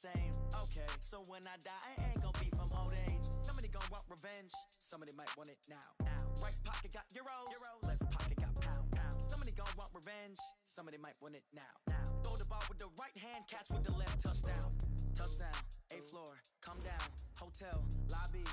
same. Okay, so when I die, I ain't gonna be from old age. Somebody gonna want revenge. Somebody might want it now. Right pocket got euros. Left pocket got pounds. Somebody gonna want revenge. Somebody might want it now. Throw the ball with the right hand, catch with the left. Touchdown. Touchdown. 8th floor. Come down. Hotel. Lobby.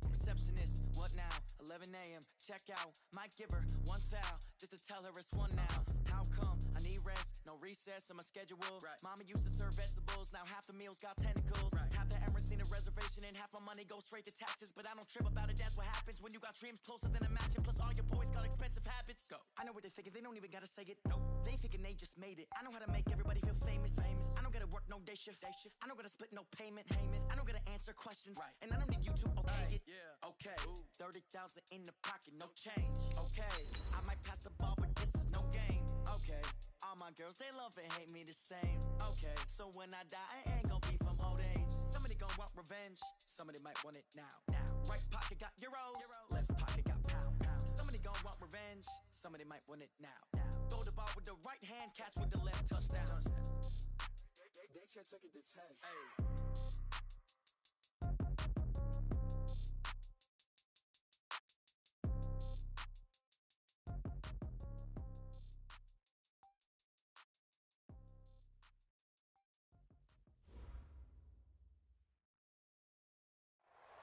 Receptionist, what now? 11 a.m. Check out. Might give her one foul just to tell her it's one now. How come? I need rest, no recess on my schedule. Right. Mama used to serve vegetables, now half the meals got tentacles. Right. Half the Emirates need a reservation and half my money goes straight to taxes. But I don't trip about it, that's what happens when you got dreams closer than a mansion. Plus all your boys got expensive habits. Go. I know what they're thinking, they don't even gotta say it. Nope. They thinking they just made it. I know how to make everybody feel famous. I don't gotta work no day shift. I don't gotta split no payment. I don't gotta answer questions. Right. And I don't need you to okay it. Yeah. Okay. 30,000 in the pocket, no change. Okay. I might pass the ball, but this is no game. Okay. All my girls, they love and hate me the same. Okay. So when I die, I ain't gonna be from old age. Somebody gonna want revenge. Somebody might want it now. Right pocket got euros. Left pocket got pounds. Somebody gonna want revenge. Somebody might want it now. Throw the ball with the right hand, catch with the left. Touchdown. They can't take it to 10. Hey.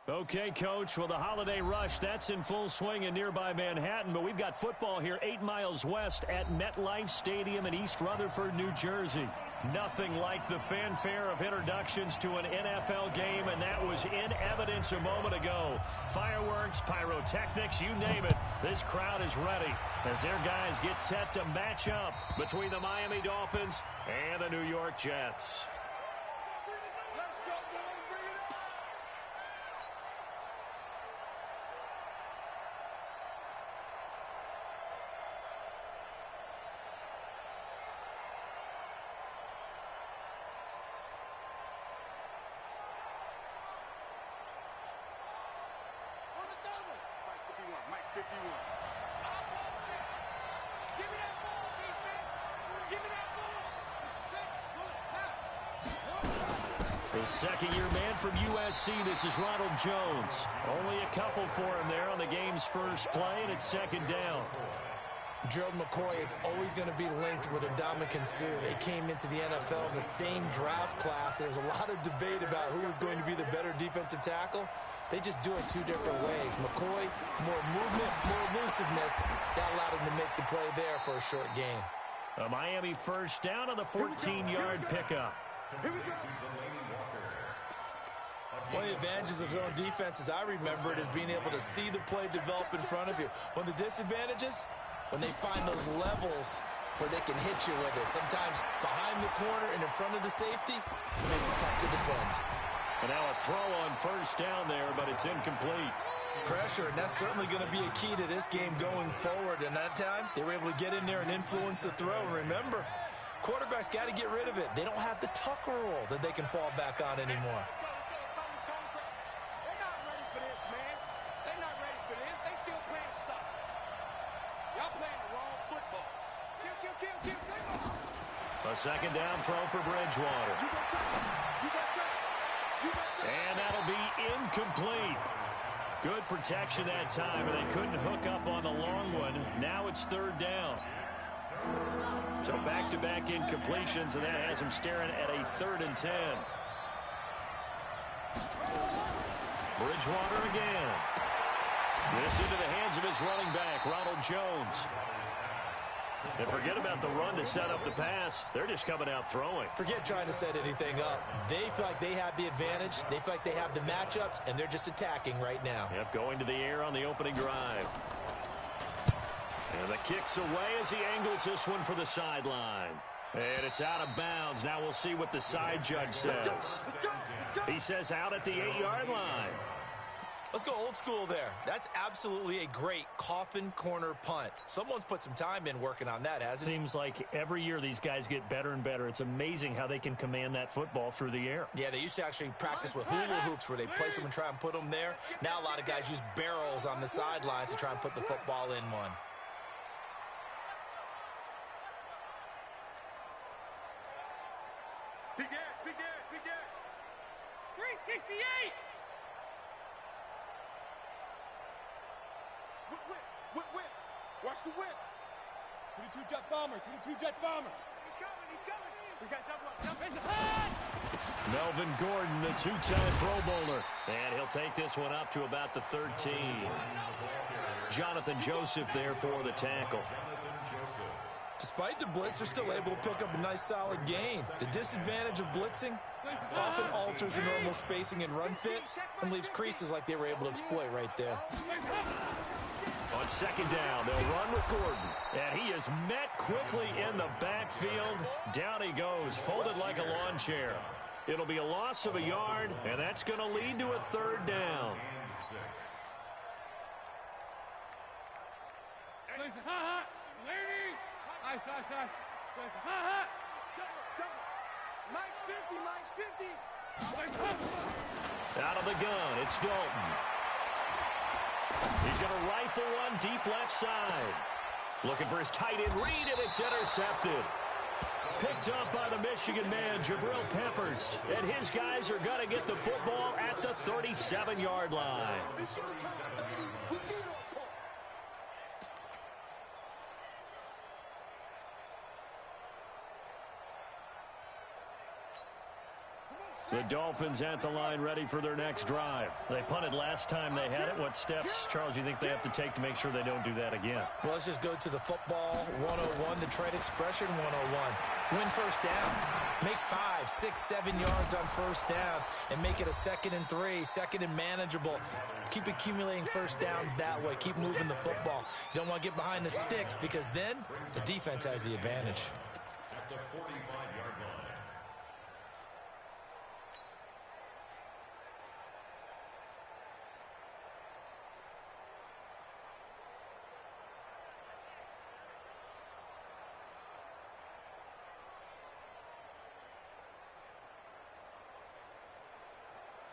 Okay, Coach. Well, the holiday rush, that's in full swing in nearby Manhattan, but we've got football here 8 miles west at MetLife Stadium in East Rutherford, New Jersey. Nothing like the fanfare of introductions to an NFL game, and that was in evidence a moment ago. Fireworks, pyrotechnics, you name it. This crowd is ready as their guys get set to match up between the Miami Dolphins and the New York Jets. The second-year man from USC, this is Ronald Jones. Only a couple for him there on the game's first play, and it's second down. Gerald McCoy is always going to be linked with Ndamukong Suh. They came into the NFL in the same draft class. There was a lot of debate about who was going to be the better defensive tackle. They just do it two different ways. McCoy, more movement, more elusiveness. That allowed him to make the play there for a short gain. A Miami first down on the 14-yard pickup. Here we go. One of the advantages of zone defense, as I remember it, is being able to see the play develop in front of you. One of the disadvantages, when they find those levels where they can hit you with it. Sometimes behind the corner and in front of the safety, it makes it tough to defend. And now a throw on first down there, but it's incomplete. Pressure, and that's certainly going to be a key to this game going forward. And that time, they were able to get in there and influence the throw. And remember, quarterbacks got to get rid of it. They don't have the Tucker rule that they can fall back on anymore. They're not ready for this, man. They're not ready for this. They still playing soccer. Y'all playing the wrong football. Kill. A second down throw for Bridgewater. And that'll be incomplete. Good protection that time, and they couldn't hook up on the long one. Now it's third down. So back-to-back incompletions, and that has him staring at a 3rd and 10. Bridgewater again. This into the hands of his running back, Ronald Jones. And forget about the run to set up the pass. They're just coming out throwing. Forget trying to set anything up. They feel like they have the advantage. They feel like they have the matchups, and they're just attacking right now. Yep, going to the air on the opening drive. And the kick's away as he angles this one for the sideline. And it's out of bounds. Now we'll see what the side judge says. He says out at the 8-yard line. Let's go old school there. That's absolutely a great coffin corner punt. Someone's put some time in working on that, hasn't it? Seems like every year these guys get better and better. It's amazing how they can command that football through the air. Yeah, they used to actually practice with hula hoops where they place them and try and put them there. Now a lot of guys use barrels on the sidelines to try and put the football in one. Begin. 368. Whip. Watch the whip. 22 jet bomber. He's coming. We got jump in the head. Melvin Gordon, the two-time Pro Bowler. And he'll take this one up to about the 13. Jonathan Joseph there for the tackle. Despite the blitz, they're still able to pick up a nice solid gain. The disadvantage of blitzing often alters the normal spacing and run fits and leaves creases like they were able to exploit right there. On second down, they'll run with Gordon. And he is met quickly in the backfield. Down he goes, folded like a lawn chair. It'll be a loss of a yard, and that's going to lead to a third down. Mike's 50. Out of the gun, it's Dalton. He's going to rifle one deep left side. Looking for his tight end read, and it's intercepted. Picked up by the Michigan man, Jabril Peppers. And his guys are going to get the football at the 37-yard line. The Dolphins at the line ready for their next drive. They punted last time they had it. What steps, Charles, do you think they have to take to make sure they don't do that again? Well, let's just go to the football 101, the trade expression 101. Win first down. Make 5, 6, 7 yards on first down and make it a 2nd and 3, 2nd and manageable. Keep accumulating first downs that way. Keep moving the football. You don't want to get behind the sticks because then the defense has the advantage. At the 45-yard line.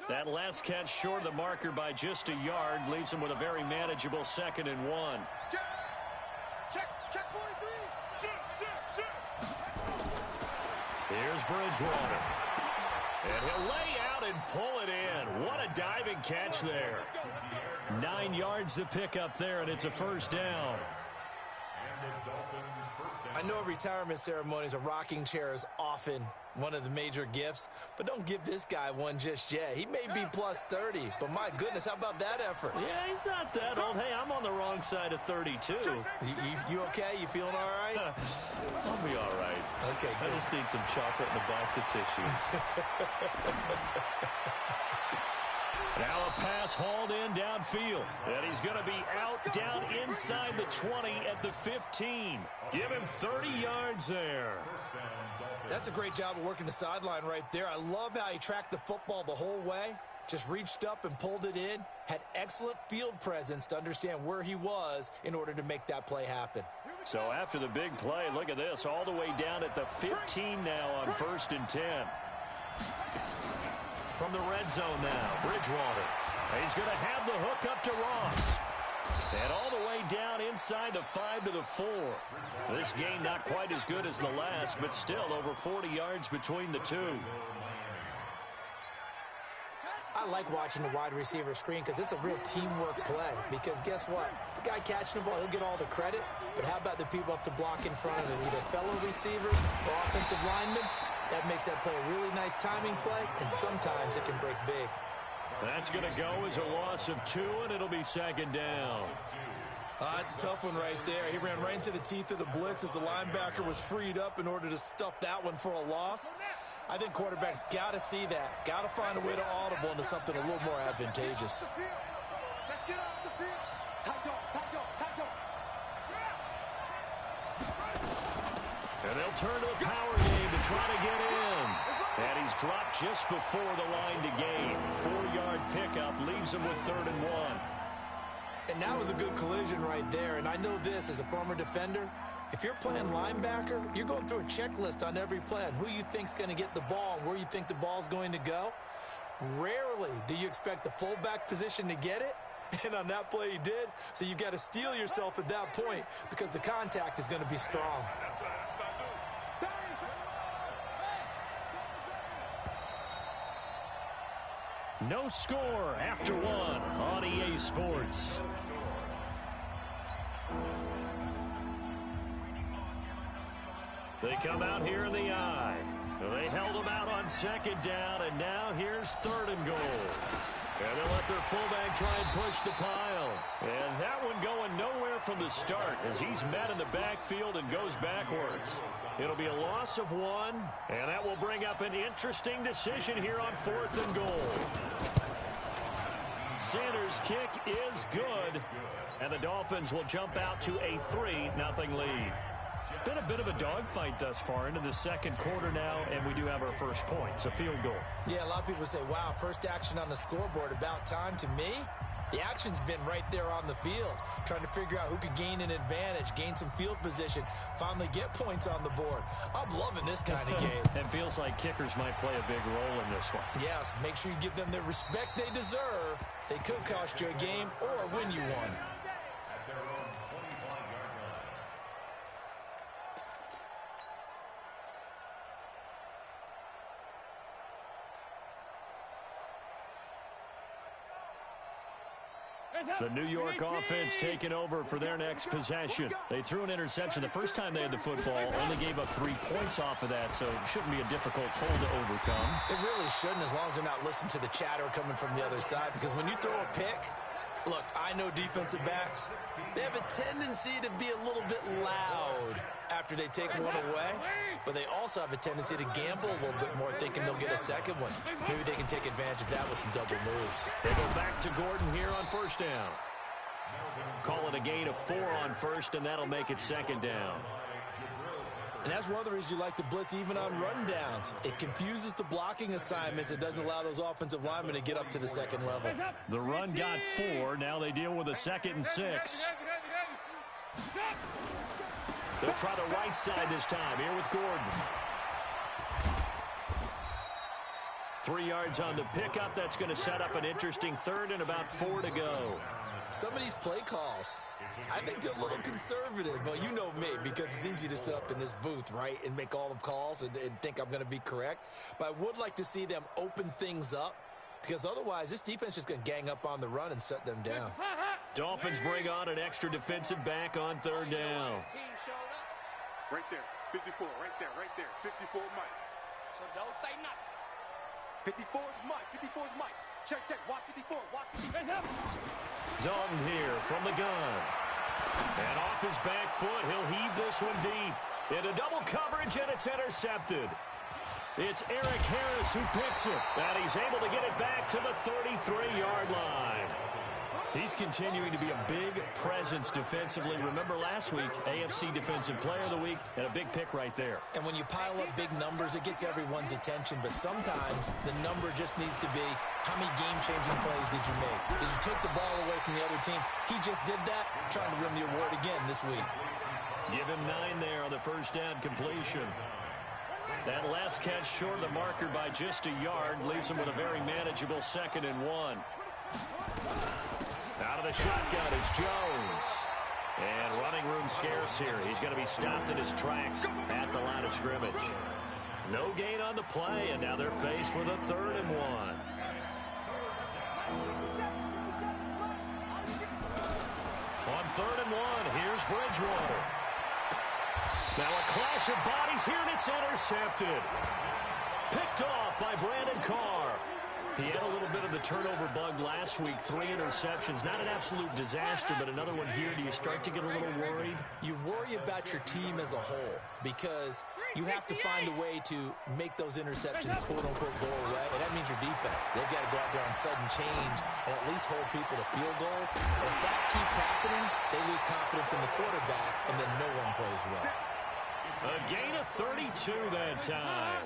That last catch short of the marker by just a yard leaves him with a very manageable 2nd and 1. Check 43. Shoot. Here's Bridgewater. And he'll lay out and pull it in. What a diving catch there. 9 yards to pick up there, and it's a first down. I know retirement ceremonies, a rocking chair is often one of the major gifts, but don't give this guy one just yet. He may be plus 30, but my goodness, how about that effort? Yeah, he's not that old. Hey, I'm on the wrong side of 32. You okay? You feeling all right? I'll be all right. Okay, good. I just need some chocolate and a box of tissues. Now a pass hauled in downfield. And he's going to be out down inside the 20 at the 15. Give him 30 yards there. That's a great job of working the sideline right there. I love how he tracked the football the whole way. Just reached up and pulled it in. Had excellent field presence to understand where he was in order to make that play happen. So after the big play, look at this. All the way down at the 15 now on 1st and 10. From the red zone now, Bridgewater. He's going to have the hook up to Ross. And all the way down inside the 5 to the 4. This game not quite as good as the last, but still over 40 yards between the two. I like watching the wide receiver screen because it's a real teamwork play. Because guess what? The guy catching the ball, he'll get all the credit. But how about the people up to block in front of him? Either fellow receivers or offensive linemen. That makes that play a really nice timing play, and sometimes it can break big. That's going to go as a loss of 2, and it'll be 2nd down. That's a tough one right there. He ran right into the teeth of the blitz as the linebacker was freed up in order to stuff that one for a loss. I think quarterbacks got to see that. Got to find a way to audible into something a little more advantageous. Let's get off the field. Tight off. And they'll turn to the power game to try to get in. And he's dropped just before the line to gain. 4-yard pickup leaves him with 3rd and 1. And that was a good collision right there. And I know this as a former defender. If you're playing linebacker, you're going through a checklist on every play on who you think's going to get the ball and where you think the ball's going to go. Rarely do you expect the fullback position to get it. And on that play he did. So you've got to steel yourself at that point because the contact is going to be strong. No score after one on EA Sports. They come out here in the eye. They held them out on second down, and now here's third and goal. And they'll let their fullback try and push the pile. And that one going nowhere from the start as he's met in the backfield and goes backwards. It'll be a loss of one, and that will bring up an interesting decision here on fourth and goal. Sanders' kick is good, and the Dolphins will jump out to a 3-0 lead. Been a bit of a dogfight thus far into the second quarter now, and we do have our first points, a field goal. Yeah, a lot of people say, wow, first action on the scoreboard, about time. To me, the action's been right there on the field, trying to figure out who could gain an advantage, gain some field position, finally get points on the board. I'm loving this kind of game. It feels like kickers might play a big role in this one. Yes, make sure you give them the respect they deserve. They could cost you a game or win you one. The New York offense taking over for their next possession. They threw an interception the first time they had the football, only gave up 3 points off of that, so it shouldn't be a difficult hole to overcome. It really shouldn't, as long as they're not listening to the chatter coming from the other side, because when you throw a pick, look, I know defensive backs, they have a tendency to be a little bit loud after they take one away, but they also have a tendency to gamble a little bit more, thinking they'll get a second one. Maybe they can take advantage of that with some double moves. They go back to Gordon here on first down. Call it a gain of 4 on first, and that'll make it second down. And that's one of the reasons you like to blitz even on rundowns. It confuses the blocking assignments. It doesn't allow those offensive linemen to get up to the second level. The run got 4. Now they deal with a 2nd and 6. They'll try the right side this time. Here with Gordon. 3 yards on the pickup. That's going to set up an interesting third and about 4 to go. Some of these play calls, I think they're a little conservative, but you know me, because it's easy to sit up in this booth, right, and make all the calls and think I'm going to be correct. But I would like to see them open things up, because otherwise this defense is just going to gang up on the run and shut them down. Dolphins bring on an extra defensive back on third down. Right there, 54, right there, 54 Mike. So don't say nothing. 54 is Mike, 54 is Mike. Check, watch 54, watch 54. Dalton here from the gun. And off his back foot, he'll heave this one deep. Into double coverage, and it's intercepted. It's Eric Harris who picks it, and he's able to get it back to the 33-yard line. He's continuing to be a big presence defensively. Remember last week, AFC Defensive Player of the Week, and a big pick right there. And when you pile up big numbers, it gets everyone's attention. But sometimes the number just needs to be, how many game-changing plays did you make? Did you take the ball away from the other team? He just did that, trying to win the award again this week. Give him 9 there on the first down completion. That last catch short of the marker by just a yard leaves him with a very manageable 2nd and 1. Out of the shotgun, it's Jones. And running room scarce here. He's going to be stopped in his tracks at the line of scrimmage. No gain on the play, and now they're faced with a 3rd and 1. On 3rd and 1, here's Bridgewater. Now a clash of bodies here, and it's intercepted. Picked off by Brandon Carr. He had a little bit of the turnover bug last week, 3 interceptions. Not an absolute disaster, but another one here. Do you start to get a little worried? You worry about your team as a whole because you have to find a way to make those interceptions, quote-unquote, go away, and that means your defense. They've got to go out there on sudden change and at least hold people to field goals. And if that keeps happening, they lose confidence in the quarterback, and then no one plays well. A gain of 32 that time.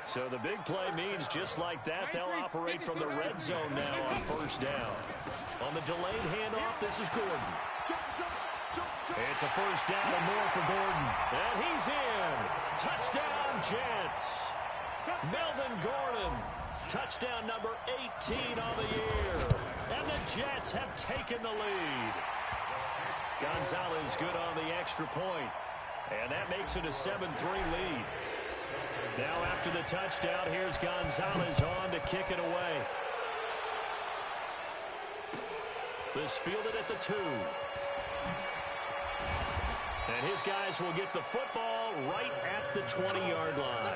So the big play means just like that, they'll operate from the red zone now on first down. On the delayed handoff, this is Gordon. It's a first down and more for Gordon. And he's in. Touchdown, Jets. Melvin Gordon. Touchdown number 18 on the year. And the Jets have taken the lead. Gonzalez good on the extra point. And that makes it a 7-3 lead. Now after the touchdown, here's Gonzalez on to kick it away. This fielded at the 2. And his guys will get the football right at the 20-yard line.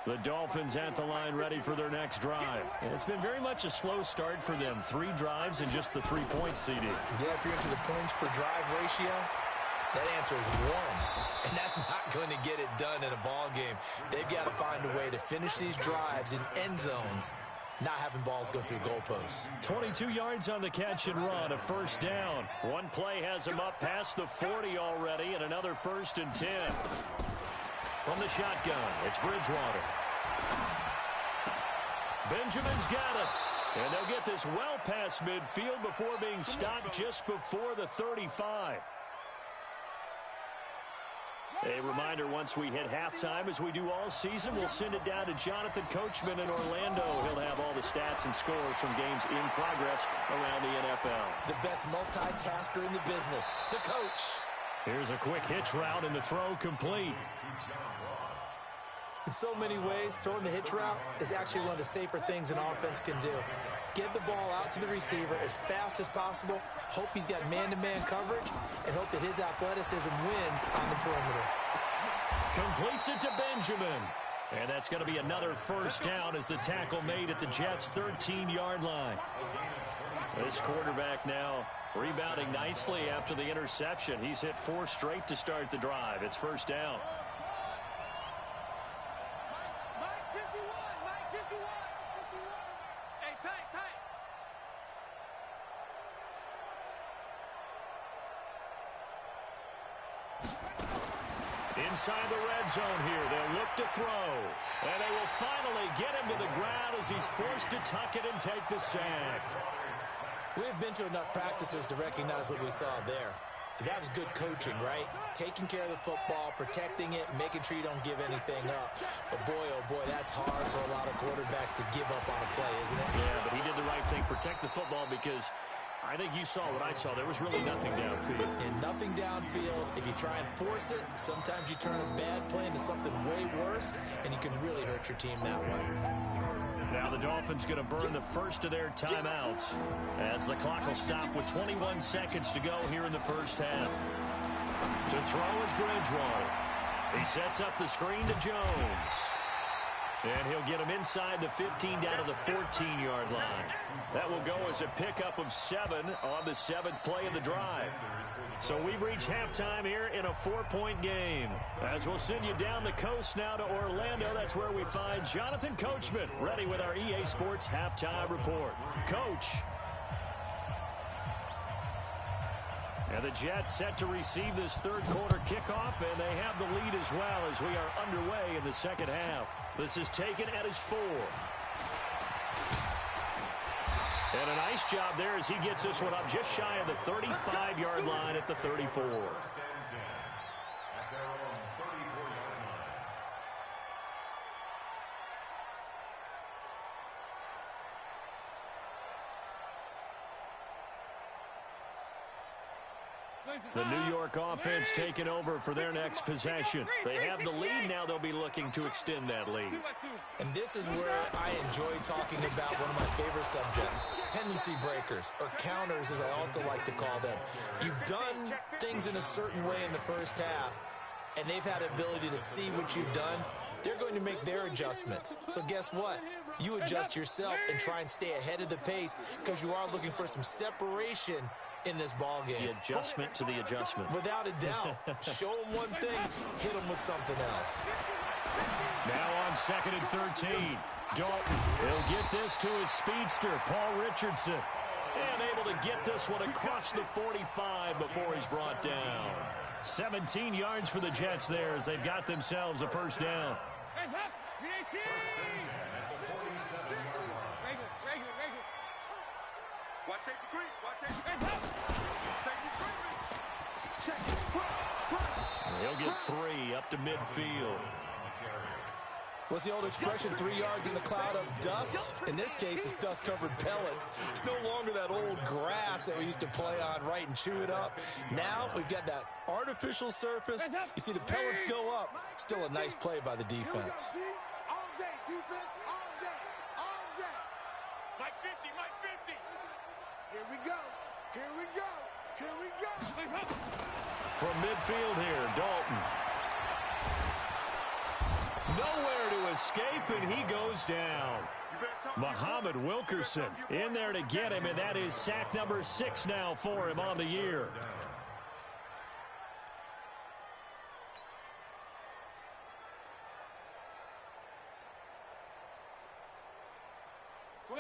The Dolphins at the line ready for their next drive. And it's been very much a slow start for them. 3 drives and just the 3 points, CD. Yeah, if you're into the points per drive ratio, that answer is 1. And that's not going to get it done in a ball game. They've got to find a way to finish these drives in end zones, not having balls go through goalposts. 22 yards on the catch and run, a first down. One play has him up past the 40 already, and another 1st and 10. From the shotgun, it's Bridgewater. Benjamin's got it. And they'll get this well past midfield before being stopped just before the 35. A reminder, once we hit halftime, as we do all season, we'll send it down to Jonathan Coachman in Orlando. He'll have all the stats and scores from games in progress around the NFL. The best multitasker in the business, the coach. Here's a quick hitch route, and the throw complete. In so many ways, throwing the hitch route is actually one of the safer things an offense can do. Get the ball out to the receiver as fast as possible, hope he's got man-to-man coverage, and hope that his athleticism wins on the perimeter. Completes it to Benjamin. And that's going to be another first down as the tackle made at the Jets' 13-yard line. This quarterback now rebounding nicely after the interception. He's hit 4 straight to start the drive. It's first down. Inside the red zone here, they'll look to throw. And they will finally get him to the ground as he's forced to tuck it and take the sack. We've been to enough practices to recognize what we saw there. That was good coaching, right? Taking care of the football, protecting it, making sure you don't give anything up. But boy, oh boy, that's hard for a lot of quarterbacks to give up on a play, isn't it? Yeah, but he did the right thing, protect the football, because I think you saw what I saw. There was really nothing downfield. And nothing downfield. If you try and force it, sometimes you turn a bad play into something way worse, and you can really hurt your team that way. Now the Dolphins going to burn the first of their timeouts as the clock will stop with 21 seconds to go here in the first half. To throw is Bridgewater. He sets up the screen to Jones. And he'll get him inside the 15 down to the 14-yard line. That will go as a pickup of 7 on the 7th play of the drive. So we've reached halftime here in a 4-point game. As we'll send you down the coast now to Orlando, that's where we find Jonathan Coachman, ready with our EA Sports Halftime Report. Coach. And the Jets set to receive this third quarter kickoff, and they have the lead as well as we are underway in the second half. This is taken at his 4. And a nice job there as he gets this one up just shy of the 35-yard line at the 34. The New York offense taking over for their next possession. They have the lead. Now they'll be looking to extend that lead. And this is where I enjoy talking about one of my favorite subjects, tendency breakers, or counters as I also like to call them. You've done things in a certain way in the first half, and they've had the ability to see what you've done. They're going to make their adjustments. So guess what? You adjust yourself and try and stay ahead of the pace because you are looking for some separation in this ball game. The adjustment to the adjustment. Without a doubt. Show them one thing, hit them with something else. Now on 2nd and 13. Dalton will get this to his speedster, Paul Richardson. And able to get this one across the 45 before he's brought down. 17 yards for the Jets there as they've got themselves a first down. Watch safety creep. Watch safety creep. He'll get 3 up to midfield. What's the old expression, 3 yards in the cloud of dust? In this case, it's dust-covered pellets. It's no longer that old grass that we used to play on, right, and chew it up. Now we've got that artificial surface. You see the pellets go up. Still a nice play by the defense. All day, defense, all day, all day. Mike 50, Mike 50. Here we go, here we go, here we go. From midfield here, Dalton. Nowhere to escape, and he goes down. Muhammad Wilkerson in there to get him, and that is sack number 6 now for him on the year.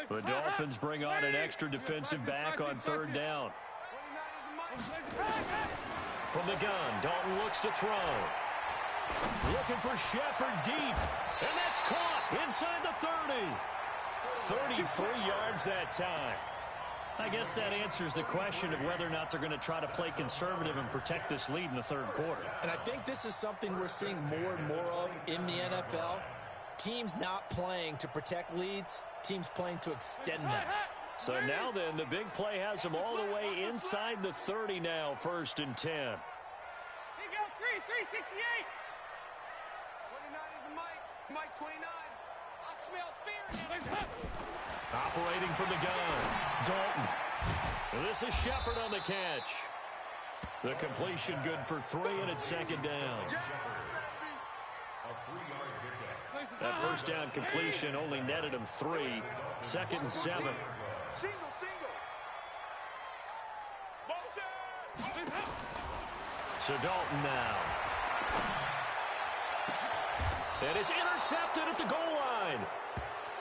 The Dolphins bring on an extra defensive back on 3rd down. From the gun, Dalton looks to throw. Looking for Shepard deep. And that's caught inside the 30. 33 yards that time. I guess that answers the question of whether or not they're going to try to play conservative and protect this lead in the 3rd quarter. And I think this is something we're seeing more and more of in the NFL. Teams not playing to protect leads, teams playing to extend them. So now then, the big play has them all the way inside the 30 now, 1st and 10. Here you go, 368. 29 is a Mike. Mike 29. I smell fear now. Operating from the gun, Dalton. This is Shepard on the catch. The completion good for 3, and it's 2nd down. That 1st down completion only netted him 3. 2nd and 7. Single. So Dalton now. And it's intercepted at the goal line.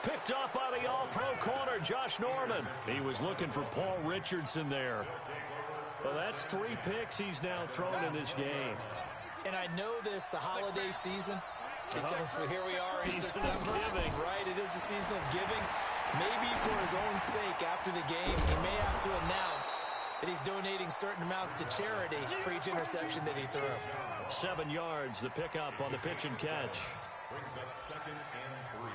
Picked off by the all-pro corner, Josh Norman. He was looking for Paul Richardson there. Well, that's 3 picks he's now thrown in this game. And I know this, the holiday season, because here we are in December. Right, it is the season of giving. Maybe for his own sake, after the game, he may have to announce that he's donating certain amounts to charity for each interception that he threw. 7 yards, the pickup on the pitch and catch.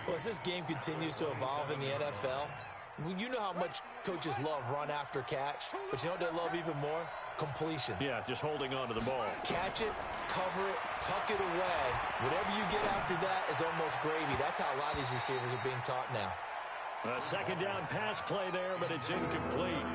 Well, as this game continues to evolve in the NFL, you know how much coaches love run after catch, but you know what they love even more? Completion. Yeah, just holding on to the ball. Catch it, cover it, tuck it away. Whatever you get after that is almost gravy. That's how a lot of these receivers are being taught now. A 2nd down pass play there, but it's incomplete.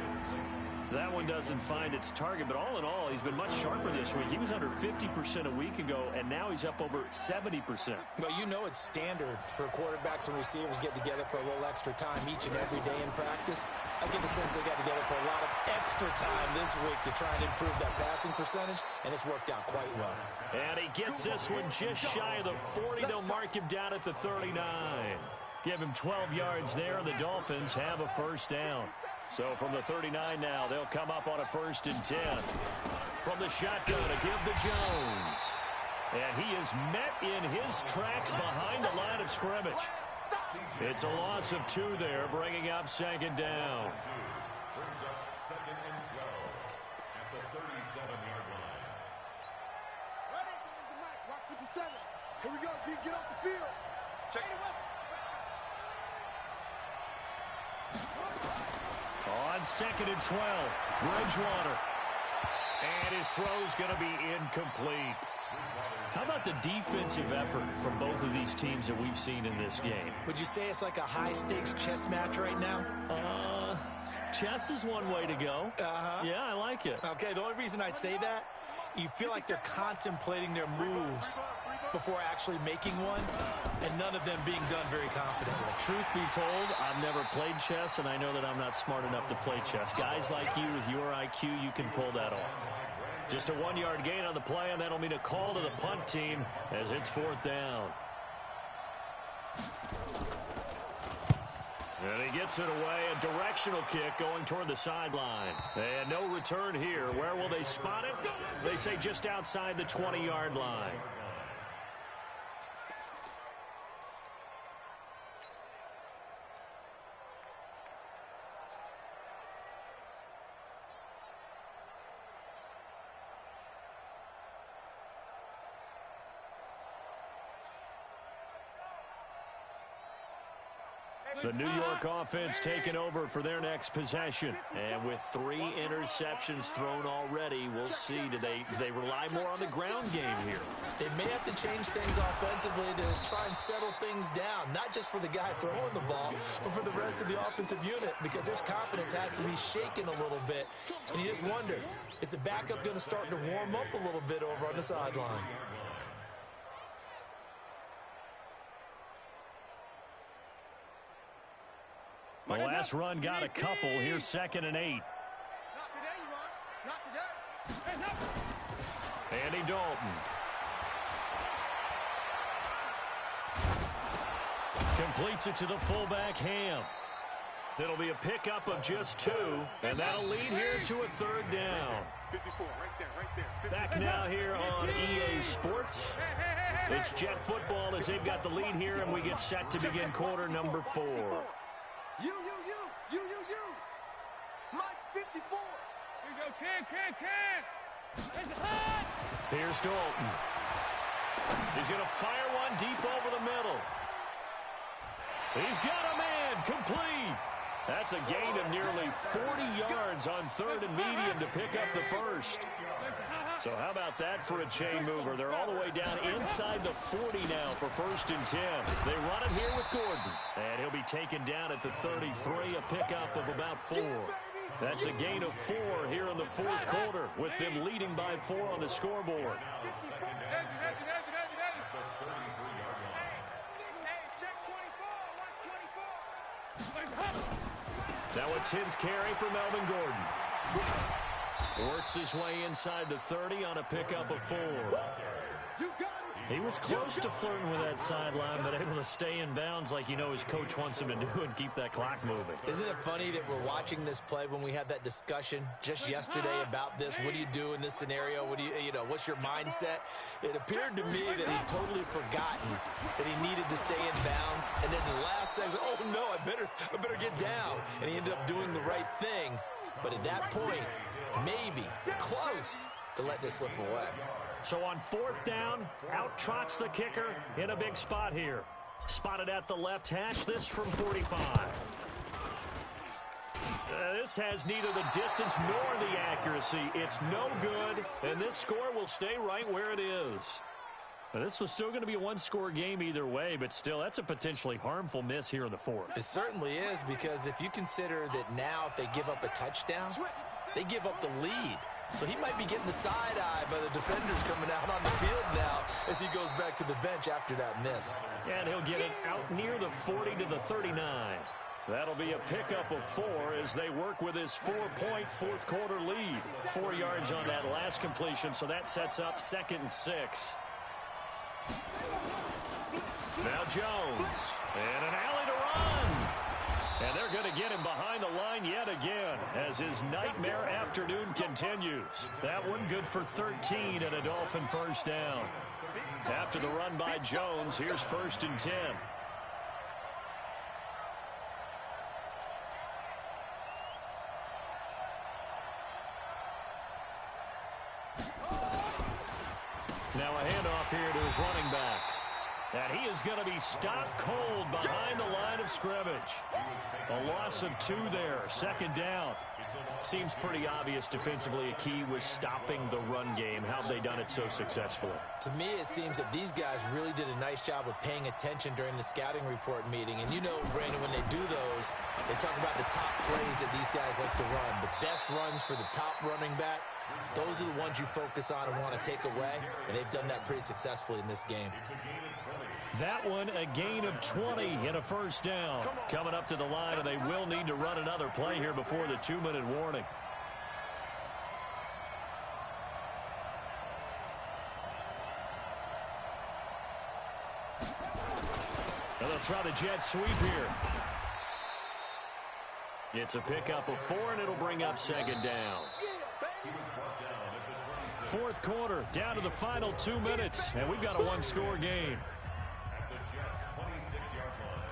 That one doesn't find its target, but all in all, he's been much sharper this week. He was under 50% a week ago, and now he's up over 70%. Well, you know it's standard for quarterbacks and receivers get together for a little extra time each and every day in practice. I get the sense they got together for a lot of extra time this week to try and improve that passing percentage, and it's worked out quite well. And he gets this one just shy of the 40. They'll mark him down at the 39. Give him 12 yards there, and the Dolphins have a first down. So from the 39 now, they'll come up on a 1st and 10. From the shotgun to give to Jones. And he is met in his tracks behind the line of scrimmage. It's a loss of 2 there, bringing up 2nd down. Brings up 2nd and 12 at the 37-yard line. Ready? Watch 57. Here we go, D. Get off the field. Check it out. On 2nd and 12, Bridgewater. And his throw's going to be incomplete. How about the defensive effort from both of these teams that we've seen in this game? Would you say it's like a high-stakes chess match right now? Chess is one way to go. Uh-huh. Yeah, I like it. Okay, the only reason I say that You feel like they're contemplating their moves before actually making one, and none of them being done very confidently. Truth be told, I've never played chess, and I know that I'm not smart enough to play chess. Guys like you with your IQ, you can pull that off. Just a 1-yard gain on the play, and that'll mean a call to the punt team as it's 4th down. And he gets it away, a directional kick going toward the sideline. And no return here. Where will they spot it? They say just outside the 20-yard line. The New York offense taking over for their next possession. And with 3 interceptions thrown already, we'll see. Do they rely more on the ground game here? They may have to change things offensively to try and settle things down, not just for the guy throwing the ball, but for the rest of the offensive unit, because their confidence has to be shaken a little bit. And you just wonder, is the backup going to start to warm up a little bit over on the sideline? The last run got a couple. Here's 2nd and 8. Not today, you want. Not today. Andy Dalton. Completes it to the fullback, Ham. It'll be a pickup of just 2, and that'll lead here to a 3rd down. 54, right there. Back now here on EA Sports. It's Jet Football as they've got the lead here, and we get set to begin quarter number 4. You. Mike's 54. Here you go, Ken. There's the hut. Here's Dalton. He's going to fire one deep over the middle. He's got a man, complete. That's a gain of nearly 40 yards on 3rd and medium to pick up the first. So how about that for a chain mover? They're all the way down inside the 40 now for 1st and 10. They run it here with Gordon. And he'll be taken down at the 33, a pickup of about 4. That's a gain of 4 here in the 4th quarter, with them leading by 4 on the scoreboard. Now a 10th carry for Melvin Gordon. Works his way inside the 30 on a pickup of 4. He was close to flirting with that sideline, but able to stay in bounds like you know his coach wants him to do and keep that clock moving. Isn't it funny that we're watching this play when we had that discussion just yesterday about this? What do you do in this scenario? What do you know, what's your mindset? It appeared to me that he'd totally forgotten that he needed to stay in bounds. And then the last second, oh no, I better get down. And he ended up doing the right thing. But at that point, maybe close to letting it slip away. So on 4th down, out trots the kicker in a big spot here. Spotted at the left hash, this from 45. This has neither the distance nor the accuracy. It's no good, and this score will stay right where it is. Now, this was still going to be a 1-score game either way, but still, that's a potentially harmful miss here in the 4th. It certainly is, because if you consider that now if they give up a touchdown, they give up the lead. So he might be getting the side-eye by the defenders coming out on the field now as he goes back to the bench after that miss. And he'll get it out near the 40 to the 39. That'll be a pickup of 4 as they work with his 4-point 4th quarter lead. 4 yards on that last completion, so that sets up 2nd and 6. Now Jones, and an alley to run. And they're going to get him behind the line yet again as his nightmare afternoon continues. That one good for 13 and a Dolphin 1st down. After the run by Jones, here's 1st and 10. Now a handoff here to his running back. And he is going to be stopped cold behind the line of scrimmage. A loss of 2 there, 2nd down. Seems pretty obvious defensively a key was stopping the run game. How have they done it so successfully? To me, it seems that these guys really did a nice job of paying attention during the scouting report meeting. And you know, Brandon, when they do those, they talk about the top plays that these guys like to run. The best runs for the top running back Those are the ones you focus on and want to take away, and they've done that pretty successfully in this game. That one, a gain of 20 and a first down. Coming up to the line, and they will need to run another play here before the 2-minute warning. And they'll try the jet sweep here. It's a pickup of 4, and it'll bring up second down. Fourth quarter, down to the final 2 minutes, and we've got a one-score game. At the Jets' 26-yard line.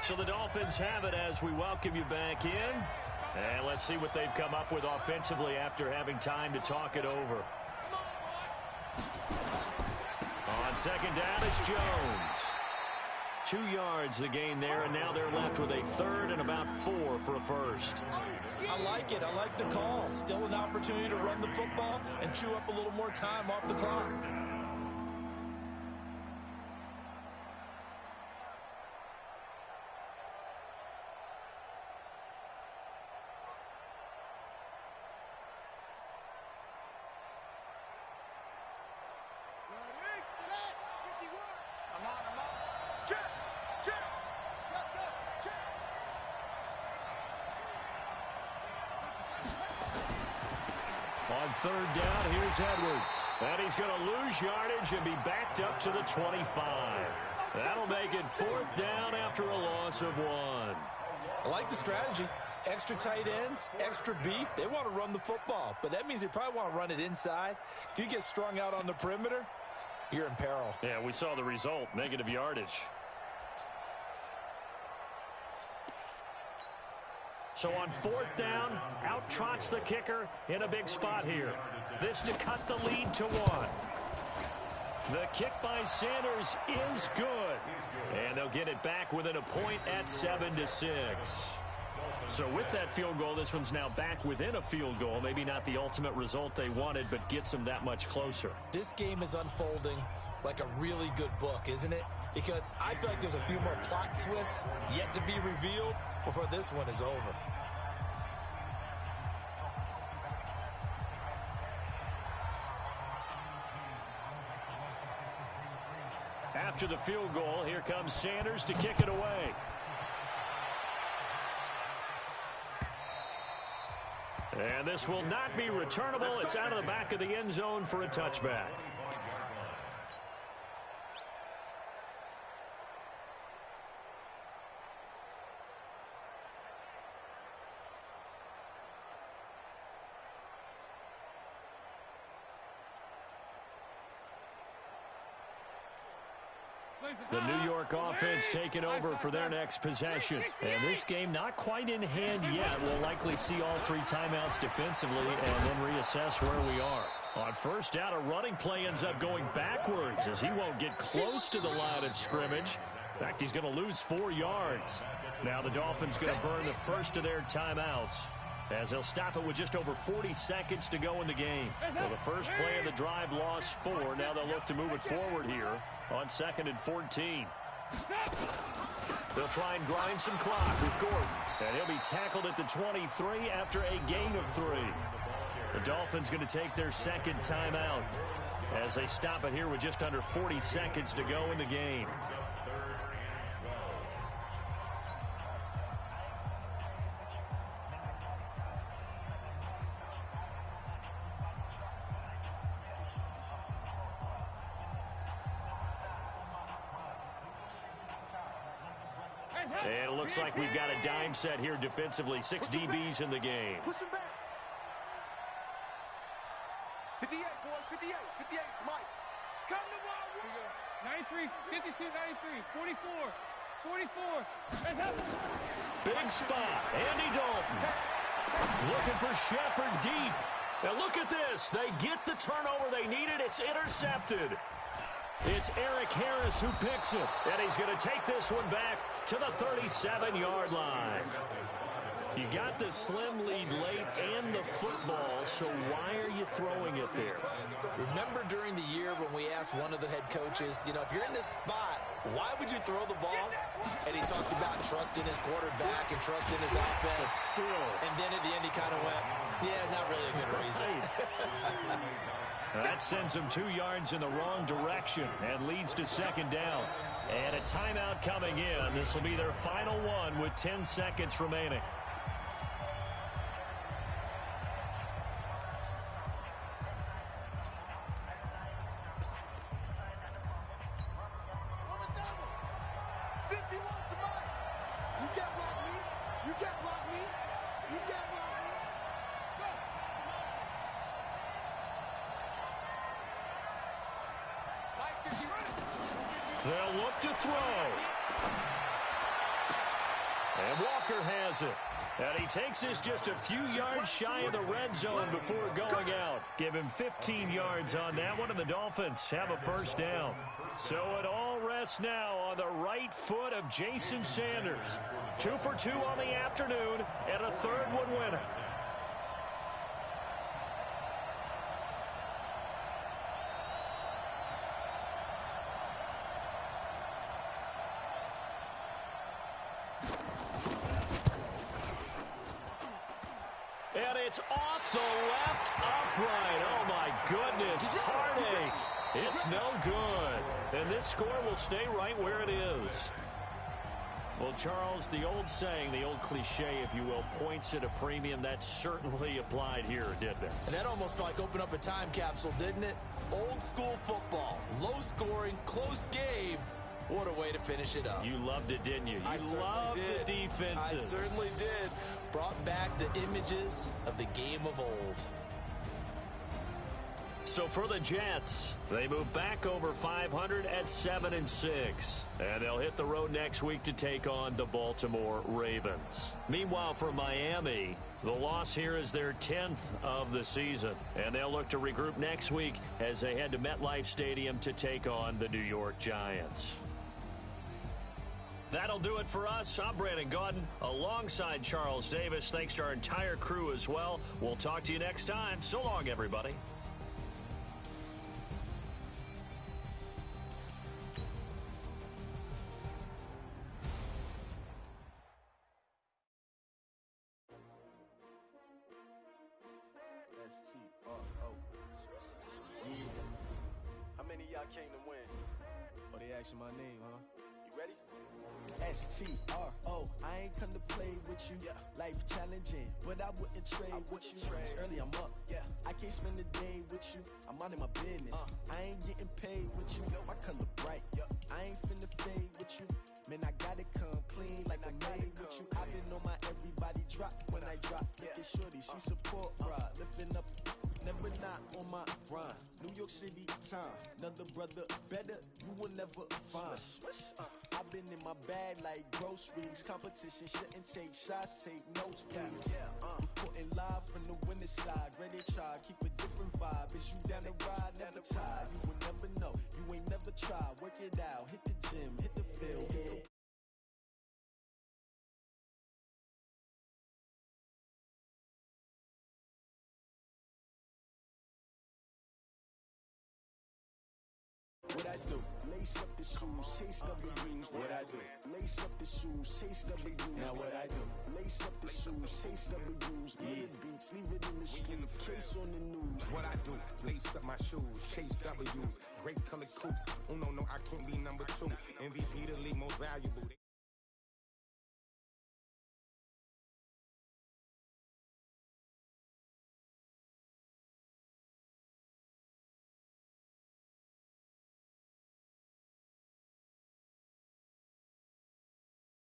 So the Dolphins have it as we welcome you back in. And let's see what they've come up with offensively after having time to talk it over. On second down, it's Jones. 2 yards the gain there, and now they're left with a third and about 4 for a first. I like it. I like the call. Still an opportunity to run the football and chew up a little more time off the clock. On third down, here's Edwards. And he's going to lose yardage and be backed up to the 25. That'll make it fourth down after a loss of 1. I like the strategy. Extra tight ends, extra beef. They want to run the football, but that means they probably want to run it inside. If you get strung out on the perimeter, you're in peril. Yeah, we saw the result, negative yardage. So on fourth down, out trots the kicker in a big spot here. This to cut the lead to 1. The kick by Sanders is good. And they'll get it back within a point at 7-6. So with that field goal, this one's now back within a field goal. Maybe not the ultimate result they wanted, but gets them that much closer. This game is unfolding like a really good book, isn't it? Because I feel like there's a few more plot twists yet to be revealed before this one is over. After the field goal, here comes Sanders to kick it away. And this will not be returnable. It's out of the back of the end zone for a touchback. The New York offense taking over for their next possession. And this game not quite in hand yet. We'll likely see all 3 timeouts defensively and then reassess where we are. On first down, a running play ends up going backwards as he won't get close to the line of scrimmage. In fact, he's going to lose 4 yards. Now the Dolphins going to burn the first of their timeouts, as they'll stop it with just over 40 seconds to go in the game. Well, the first play of the drive lost 4. Now they'll look to move it forward here on 2nd and 14. They'll try and grind some clock with Gordon. And he'll be tackled at the 23 after a gain of 3. The Dolphins going to take their second timeout as they stop it here with just under 40 seconds to go in the game. And it looks like we've got a dime set here defensively. 6 DBs in the game. Push him back. 58, boys. 58. 58. Mike. Come to my 93, 52, 93, 44, 44. Big spot. Andy Dalton looking for Shepard deep. Now look at this. They get the turnover they needed. It's intercepted. It's Eric Harris who picks it. And he's going to take this one back to the 37-yard line. You got the slim lead late and the football, so why are you throwing it there? Remember during the year when we asked one of the head coaches, if you're in this spot, why would you throw the ball? And he talked about trusting his quarterback and trusting his offense. But still. And then at the end he kind of went, yeah, not really a good reason. That sends him 2 yards in the wrong direction and leads to second down. And a timeout coming in. This will be their final one with 10 seconds remaining. They'll look to throw. And Walker has it. And he takes this just a few yards shy of the red zone before going out. Give him 15 yards on that one, and the Dolphins have a first down. So it all rests now on the right foot of Jason Sanders. 2 for 2 on the afternoon, and a third one winner. And it's off the left upright. Oh, my goodness. Heartache. It's no good. And this score will stay right where it is. Well, Charles, the old saying, the old cliche, if you will, points at a premium, that certainly applied here, didn't it? And that almost felt like opened up a time capsule, didn't it? Old school football. Low scoring, close game. What a way to finish it up. You loved it, didn't you? You loved the defenses. I certainly did. Brought back the images of the game of old. So for the Jets, they move back over 500 at 7-6. And they'll hit the road next week to take on the Baltimore Ravens. Meanwhile, for Miami, the loss here is their 10th of the season. And they'll look to regroup next week as they head to MetLife Stadium to take on the New York Giants. That'll do it for us. I'm Brandon Gaudin alongside Charles Davis. Thanks to our entire crew as well. We'll talk to you next time. So long, everybody. How many of y'all came to win? Oh, they asking my name, huh? You ready? S-T-R-O, I ain't come to play with you. Yeah. Life challenging, but I wouldn't trade with you. It's early, I'm up. Yeah. I can't spend the day with you. I'm minding my business. I ain't getting paid with you. My color bright. I ain't finna fade with you. Man, I gotta come clean like I'm made with you. I've been on my everybody drop when I drop. Look at shorty, she support ride. Lifting up, never not on my grind. New York City time. Another brother better, you will never find. I've been in my bag like groceries. Competition shouldn't take shots, take notes, please. Reporting live from the winning side. Ready to try, keep a different vibe. Is you down the ride, never tired. You will never know, you ain't never tried. Work it out, hit the gym, hit the field, hit the what I do? Lace up the shoes, chase W's. What I do? Lace up the shoes, chase W's. Now what I do? Lace up the shoes, chase W's. Get the beats, leave it in the street. Case on the news. What I do? Lace up my shoes, chase W's. Great colored coops. Oh no, I can't be number 2. MVP the league most valuable.